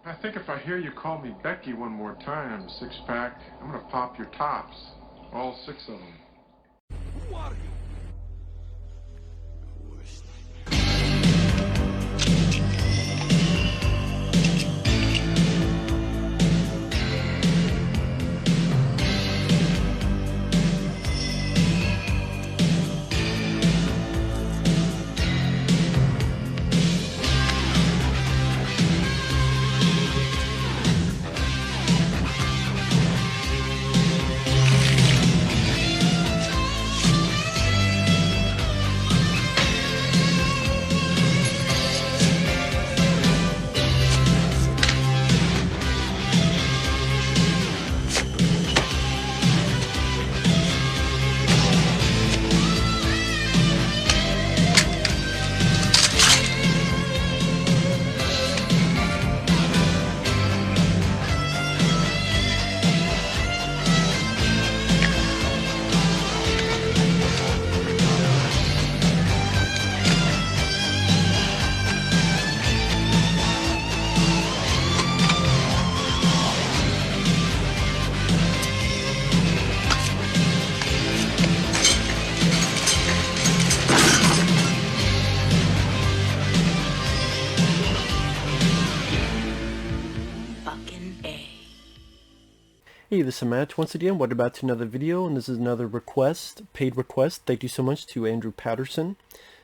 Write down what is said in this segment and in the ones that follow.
I think if I hear you call me Becky one more time, six-pack, I'm gonna pop your tops. All six of them. Who are you? Hey, this is Matt. Once again, welcome back to another video, and this is another request, paid request. Thank you so much to Andrew Patterson.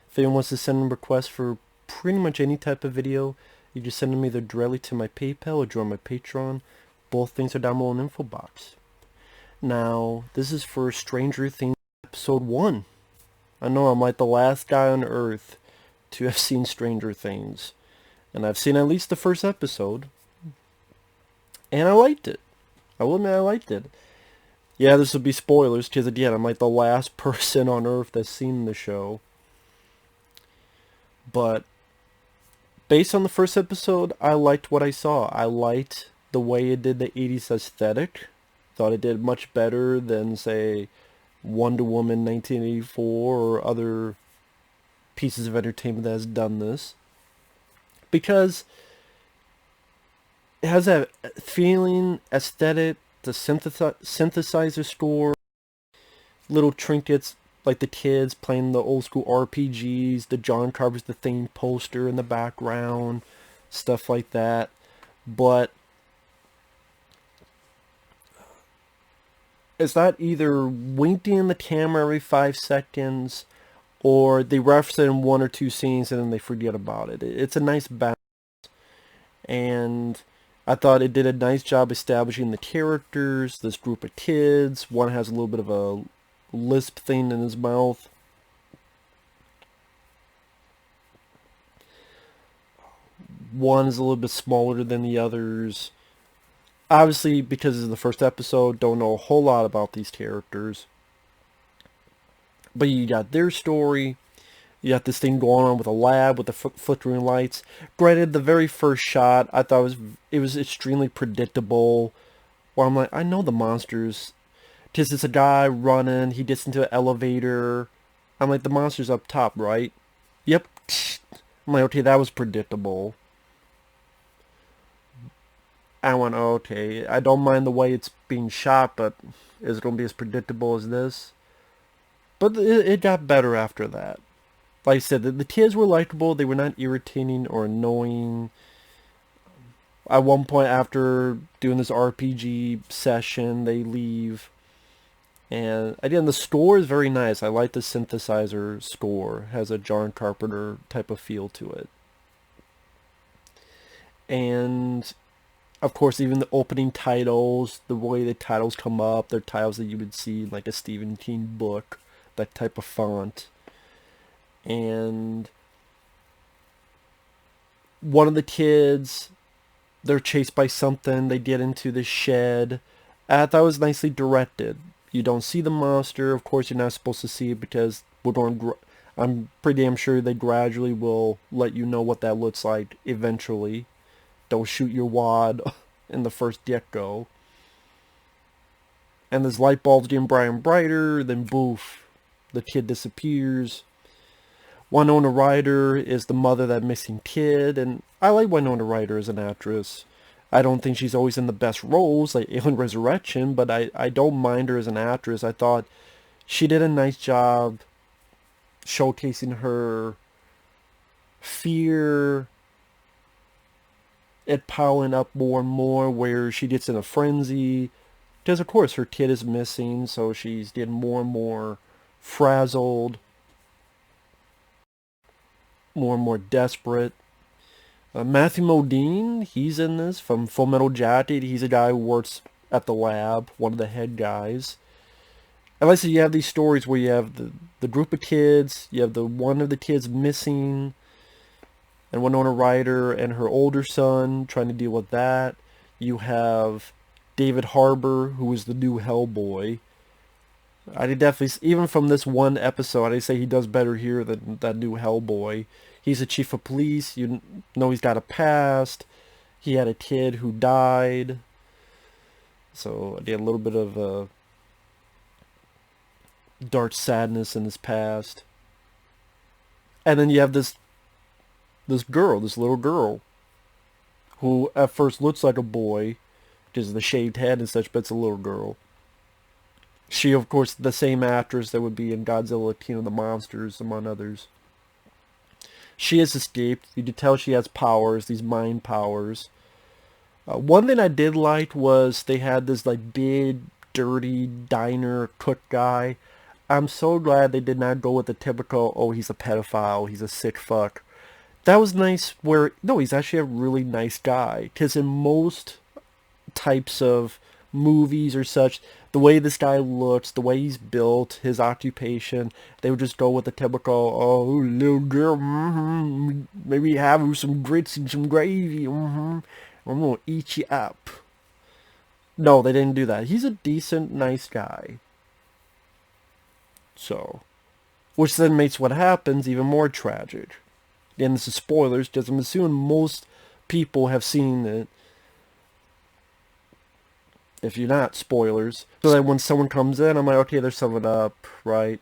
If anyone wants to send a request for pretty much any type of video, you just send them either directly to my PayPal or join my Patreon. Both things are down below in the info box. Now, this is for Stranger Things Episode 1. I know I'm like the last guy on Earth to have seen Stranger Things. And I've seen at least the first episode. And I liked it. I will admit I liked it. Yeah, this will be spoilers, because again, I'm like the last person on Earth that's seen the show. But, based on the first episode, I liked what I saw. I liked the way it did the 80s aesthetic. Thought it did much better than, say, Wonder Woman 1984 or other pieces of entertainment that has done this. Because it has that feeling, aesthetic, the synthesizer score, little trinkets like the kids playing the old school RPGs, the John Carpenter's The Thing poster in the background, stuff like that. But it's not either winking in the camera every 5 seconds, or they reference it in one or two scenes and then they forget about it. It's a nice balance. And I thought it did a nice job establishing the characters, this group of kids. One has a little bit of a lisp thing in his mouth. One is a little bit smaller than the others. Obviously, because it's the first episode, don't know a whole lot about these characters. But you got their story. You got this thing going on with a lab with the flickering lights. Granted, the very first shot, I thought it was extremely predictable. Where I'm like, I know the monsters. Because it's a guy running, he gets into an elevator. I'm like, the monster's up top, right? Yep. I'm like, okay, that was predictable. I went, oh, okay, I don't mind the way it's being shot, but is it going to be as predictable as this? But it got better after that. Like I said, the kids were likable. They were not irritating or annoying. At one point after doing this RPG session, they leave. And again, the score is very nice. I like the synthesizer score. It has a John Carpenter type of feel to it. And, of course, even the opening titles, the way the titles come up, they're titles that you would see in like a Stephen King book. That type of font. And one of the kids, they're chased by something, they get into the shed. I thought it was nicely directed. You don't see the monster, of course you're not supposed to see it because I'm pretty damn sure they gradually will let you know what that looks like eventually. Don't shoot your wad in the first get-go. And this light bulb's getting brighter and brighter, then boof, the kid disappears. Winona Ryder is the mother of that missing kid, and I like Winona Ryder as an actress. I don't think she's always in the best roles, like Alien Resurrection, but I don't mind her as an actress. I thought she did a nice job showcasing her fear, it piling up more and more, where she gets in a frenzy. Because, of course, her kid is missing, so she's getting more and more frazzled, more and more desperate. Matthew Modine, he's in this from Full Metal Jacket. He's a guy who works at the lab, one of the head guys. And like I said, you have these stories where you have the group of kids, you have the one of the kids missing, and Winona Ryder and her older son trying to deal with that. You have David Harbour, who is the new Hellboy. I did definitely, even from this one episode, I'd say he does better here than that new Hellboy. He's a chief of police. You know he's got a past. He had a kid who died. So I did a little bit of dark sadness in his past. And then you have this little girl, who at first looks like a boy, because of the shaved head and such, but it's a little girl. She, of course, the same actress that would be in Godzilla, King of the Monsters, among others. She has escaped. You can tell she has powers, these mind powers. One thing I did like was they had this like big, dirty diner cook guy. I'm so glad they did not go with the typical, oh, he's a pedophile, he's a sick fuck. That was nice where, no, he's actually a really nice guy. Because in most types of movies or such, the way this guy looks, the way he's built, his occupation, they would just go with the typical, oh, little girl, maybe have some grits and some gravy, I'm gonna eat you up. No, they didn't do that. He's a decent, nice guy. So, which then makes what happens even more tragic. Again, this is spoilers, because I'm assuming most people have seen it. If you're not, spoilers. So that when someone comes in, I'm like, okay, there's someone up, right?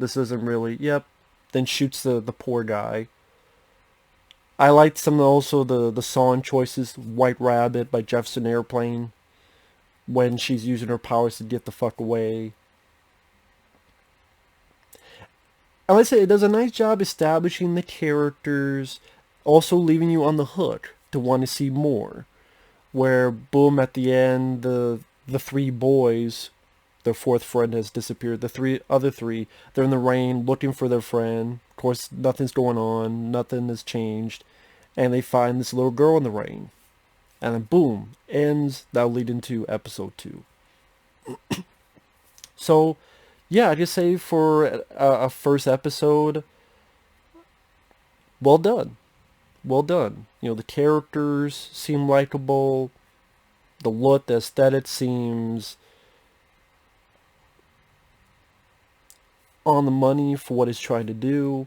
This isn't really, yep. Then shoots the poor guy. I liked some also the song choices. White Rabbit by Jefferson Airplane. When she's using her powers to get the fuck away. And like I say, it does a nice job establishing the characters. Also leaving you on the hook to want to see more. Where, boom, at the end, the three boys, their fourth friend has disappeared. The other three, they're in the rain looking for their friend. Of course, nothing's going on. Nothing has changed. And they find this little girl in the rain. And then, boom, ends. That'll lead into episode 2. So, yeah, I just say for a first episode, well done. Well done. You know, the characters seem likable. The look, the aesthetic seems on the money for what it's trying to do.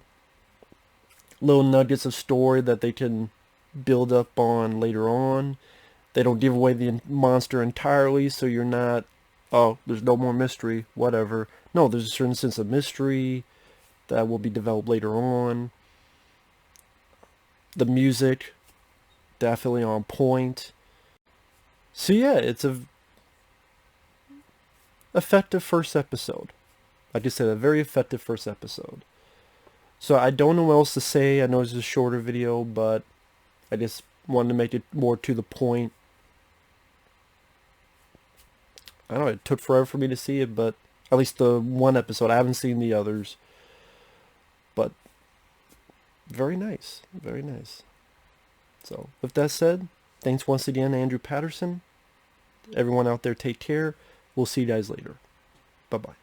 Little nuggets of story that they can build up on later on. They don't give away the monster entirely, so you're not, oh, there's no more mystery, whatever. No, there's a certain sense of mystery that will be developed later on. The music, definitely on point. So yeah, it's a effective first episode. Like I said, a very effective first episode. So I don't know what else to say. I know it's a shorter video, but I just wanted to make it more to the point. I don't know, it took forever for me to see it, but at least the one episode. I haven't seen the others. But very nice. Very nice. So, with that said, thanks once again, Andrew Patterson. Everyone out there, take care. We'll see you guys later. Bye-bye.